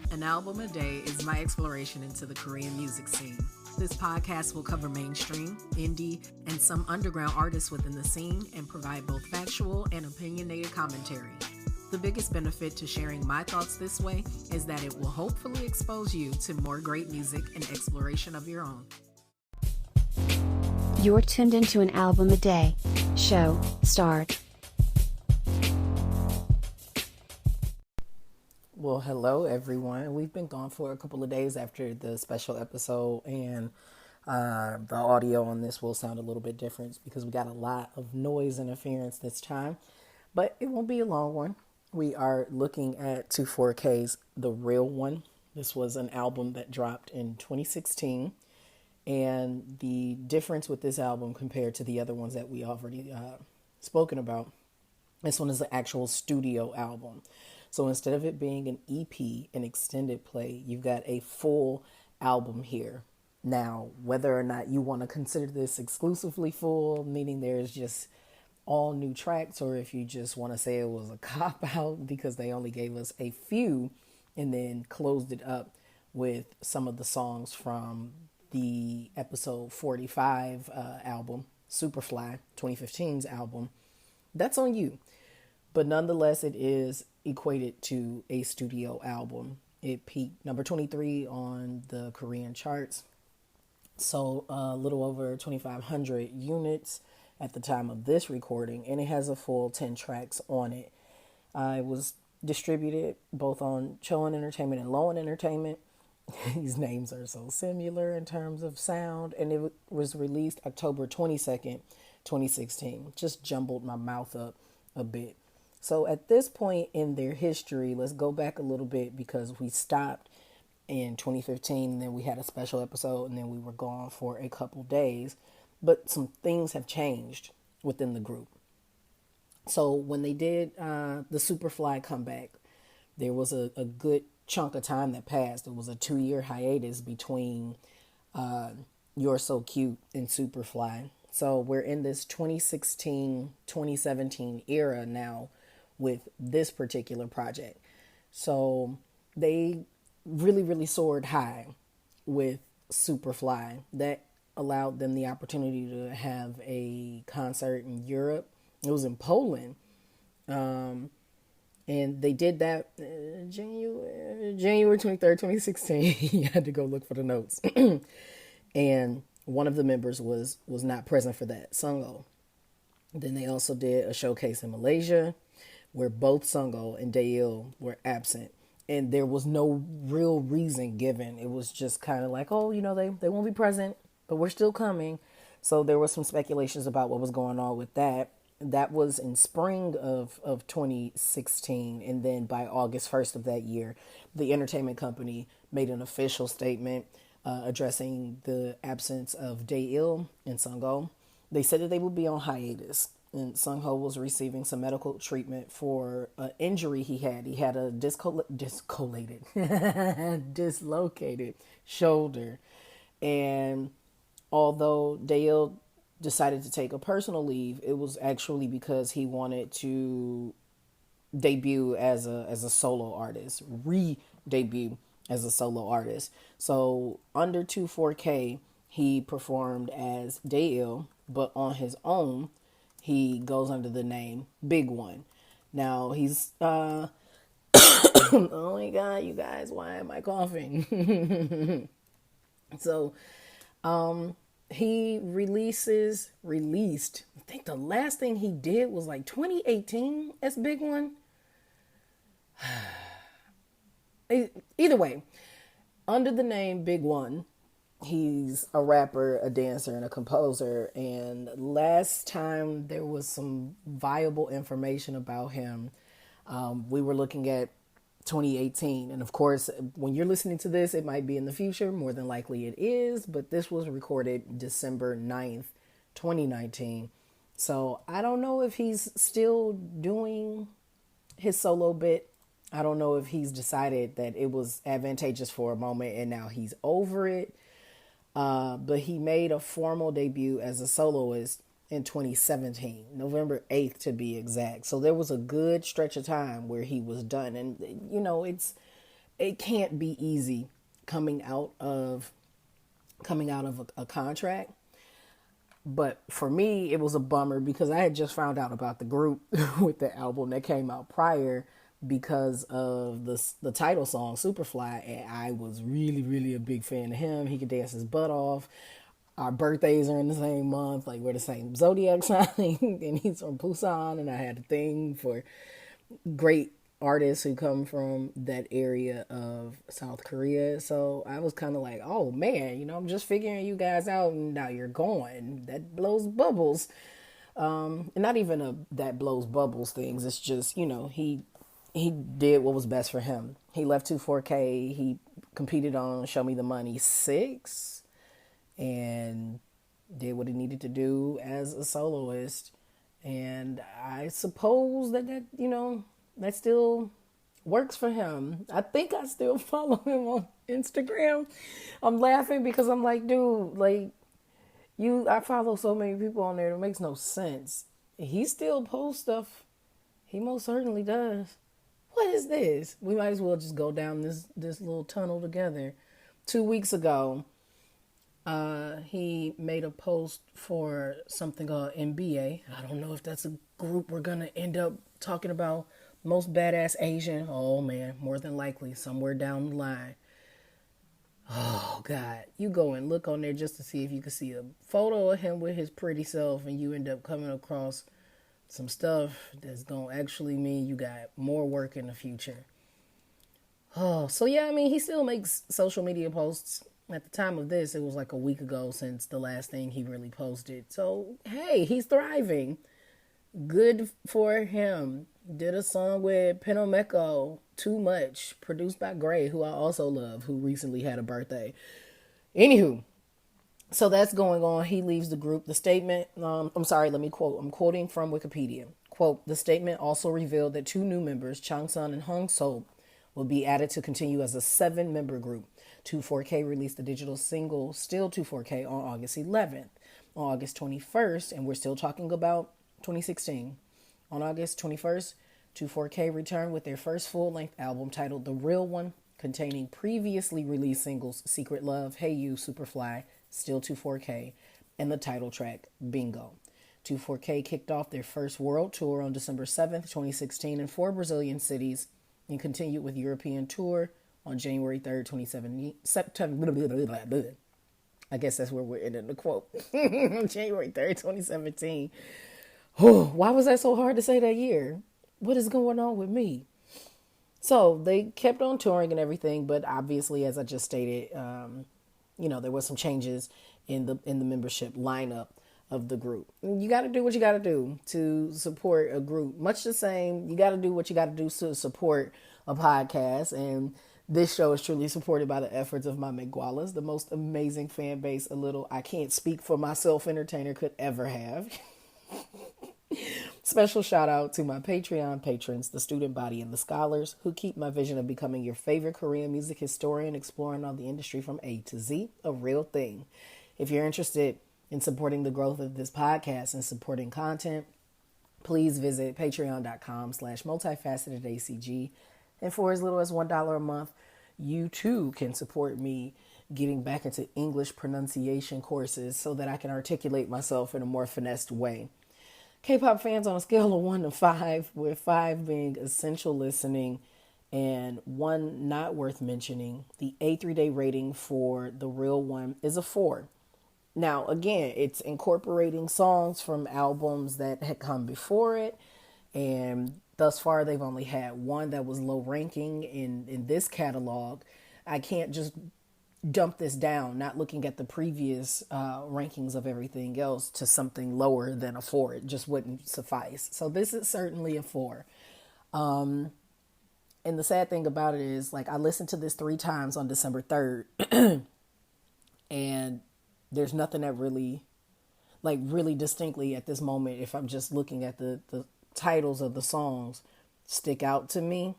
An album a day is my exploration into the Korean music scene. This podcast will cover mainstream, indie, and some underground artists within the scene and provide both factual and opinionated commentary. The biggest benefit to sharing my thoughts this way is that it will hopefully expose you to more great music and exploration of your own. You're tuned into An Album a Day. Show, start. Well, hello everyone. We've been gone for a couple of days after the special episode, and the audio on this will sound a little bit different because we got a lot of noise interference this time, but it won't be a long one. We are looking at 24K's The Real One. This was an album that dropped in 2016, and the difference with this album compared to the other ones that we already spoken about, this one is an actual studio album. So instead of it being an EP, an extended play, you've got a full album here. Now, whether or not you want to consider this exclusively full, meaning there's just all new tracks, or if you just want to say it was a cop-out because they only gave us a few and then closed it up with some of the songs from the episode 45 album, Superfly, 2015's album, that's on you. But nonetheless, it is equated to a studio album. It peaked number 23 on the Korean charts. So a little over 2,500 units at the time of this recording. And it has a full 10 tracks on it. It was distributed both on Choen Entertainment and Loan Entertainment. These names are so similar in terms of sound. And it was released October 22nd, 2016. Just jumbled my mouth up a bit. So at this point in their history, let's go back a little bit because we stopped in 2015 and then we had a special episode and then we were gone for a couple days. But some things have changed within the group. So when they did the Superfly comeback, there was a good chunk of time that passed. It was a 2-year hiatus between You're So Cute and Superfly. So we're in this 2016, 2017 era now with this particular project. So they really soared high with Superfly. That allowed them the opportunity to have a concert in Europe. It was in Poland. And they did that January 23rd, 2016. You had to go look for the notes. And one of the members was not present for that, Sungho. Then they also did a showcase in Malaysia where both Sungho and Daeil were absent. And there was no real reason given. It was just kind of like, oh, they won't be present, but we're still coming. So there was some speculations about what was going on with that. That was in spring of 2016. And then by August 1st of that year, the entertainment company made an official statement addressing the absence of Daeil and Sungho. They said that they would be on hiatus. And Sungho was receiving some medical treatment for an injury he had. He had a dislocated shoulder. And although Daeil decided to take a personal leave, it was actually because he wanted to debut as a solo artist, re-debut as a solo artist. So under 24K, he performed as Daeil, but on his own, he goes under the name Big One. Now he's, oh my God, you guys, why am I coughing? So, he released, I think the last thing he did was like 2018 as Big One. Either way, under the name Big One, he's a rapper, a dancer, and a composer. And last time there was some viable information about him, we were looking at 2018. And of course, when you're listening to this, it might be in the future. More than likely it is. But this was recorded December 9th, 2019. So I don't know if he's still doing his solo bit. I don't know if he's decided that it was advantageous for a moment and now he's over it. But he made a formal debut as a soloist in 2017, November 8th to be exact. So there was a good stretch of time where he was done. And, it's it can't be easy coming out of a contract. But for me, it was a bummer because I had just found out about the group with the album that came out prior because of the title song Superfly, and I was really, really a big fan of him. He could dance his butt off. Our birthdays are in the same month, like we're the same zodiac sign, and he's from Busan, and I had a thing for great artists who come from that area of South Korea. So I was kind of like, oh man, I'm just figuring you guys out, and now you're gone. That blows bubbles. And not even that blows bubbles things. It's just, he did what was best for him. He left 24K. He competed on Show Me the Money 6 and did what he needed to do as a soloist. And I suppose that still works for him. I think I still follow him on Instagram. I'm laughing because I'm like, dude, like, I follow so many people on there, it makes no sense. He still posts stuff. He most certainly does. What is this? We might as well just go down this little tunnel together. 2 weeks ago, he made a post for something called NBA. I don't know if that's a group we're going to end up talking about. Most badass Asian. Oh man, more than likely somewhere down the line. Oh God, you go and look on there just to see if you can see a photo of him with his pretty self, and you end up coming across some stuff that's going to actually mean you got more work in the future. Oh, so yeah, I mean, he still makes social media posts. At the time of this, it was like a week ago since the last thing he really posted. So, hey, he's thriving. Good for him. Did a song with Pinomeko, Too Much, produced by Gray, who I also love, who recently had a birthday. Anywho, so that's going on. He leaves the group. The statement, I'm sorry, let me quote. I'm quoting from Wikipedia. Quote, the statement also revealed that 2 new members, Changsun and Hong So, will be added to continue as a 7-member group. 24K released the digital single Still 24K on August 11th. On August 21st, and we're still talking about 2016. On August 21st, 24K returned with their first full-length album titled The Real One, containing previously released singles Secret Love, Hey You, Superfly, Still 24K, and the title track, Bingo. 24K kicked off their first world tour on December 7th, 2016 in 4 Brazilian cities and continued with European tour on January 3rd, 2017. September, I guess that's where we're ending the quote. January 3rd, 2017. Oh, why was that so hard to say that year? What is going on with me? So they kept on touring and everything, but obviously, as I just stated, there was some changes in the membership lineup of the group. You got to do what you got to do to support a group. Much the same, you got to do what you got to do to support a podcast. And this show is truly supported by the efforts of my Migualas, the most amazing fan base I can't speak for myself entertainer could ever have. Special shout out to my Patreon patrons, the student body, and the scholars who keep my vision of becoming your favorite Korean music historian, exploring all the industry from A to Z, a real thing. If you're interested in supporting the growth of this podcast and supporting content, please visit patreon.com/multifacetedacg. And for as little as $1 a month, you too can support me getting back into English pronunciation courses so that I can articulate myself in a more finessed way. K-pop fans, on a scale of 1 to 5, with 5 being essential listening and 1 not worth mentioning, the A3Day rating for The Real One is a 4. Now, again, it's incorporating songs from albums that had come before it, and thus far they've only had 1 that was low ranking in this catalog. I can't just dump this down, not looking at the previous rankings of everything else, to something lower than a 4. It just wouldn't suffice. So this is certainly a 4. And the sad thing about it is, like, I listened to this 3 times on December 3rd, and there's nothing that really distinctly at this moment, if I'm just looking at the titles of the songs, stick out to me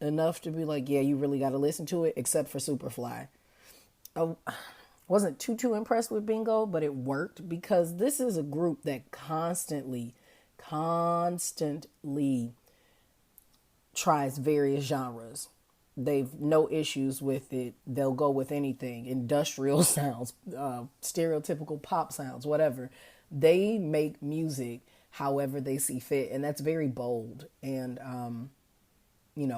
enough to be like, yeah, you really got to listen to it, except for Superfly. I wasn't too impressed with Bingo, but it worked because this is a group that constantly tries various genres. They've no issues with it. They'll go with anything. Industrial sounds, stereotypical pop sounds, whatever. They make music however they see fit, and that's very bold. And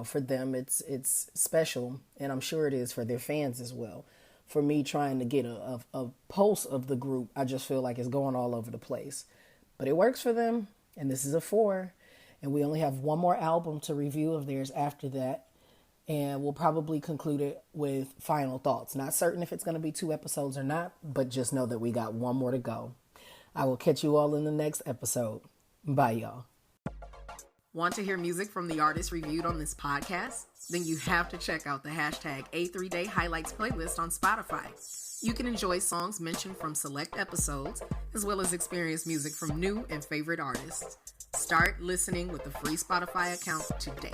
for them, it's special, and I'm sure it is for their fans as well. For me, trying to get a pulse of the group, I just feel like it's going all over the place. But it works for them, and this is a 4. And we only have one more album to review of theirs after that. And we'll probably conclude it with final thoughts. Not certain if it's going to be 2 episodes or not, but just know that we got one more to go. I will catch you all in the next episode. Bye, y'all. Want to hear music from the artists reviewed on this podcast? Then you have to check out the hashtag A3Day Highlights playlist on Spotify. You can enjoy songs mentioned from select episodes, as well as experience music from new and favorite artists. Start listening with the free Spotify account today.